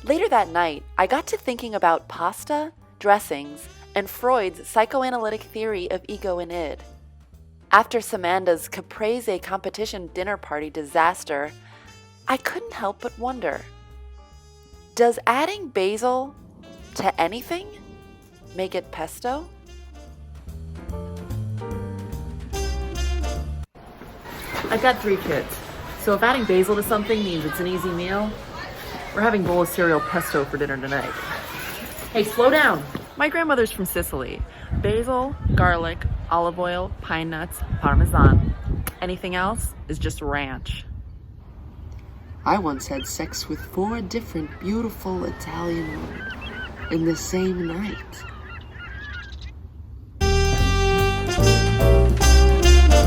Later that night, I got to thinking about pasta, dressings, and Freud's psychoanalytic theory of ego and id. After Samanda's caprese competition dinner party disaster, I couldn't help but wonder, does adding basil to anything make it pesto? I've got 3 kids, so if adding basil to something means it's an easy meal, we're having bowl of cereal pesto for dinner tonight. Hey, slow down. My grandmother's from Sicily. Basil, garlic, olive oil, pine nuts, parmesan. Anything else is just ranch. I once had sex with 4 different beautiful Italian women in the same night.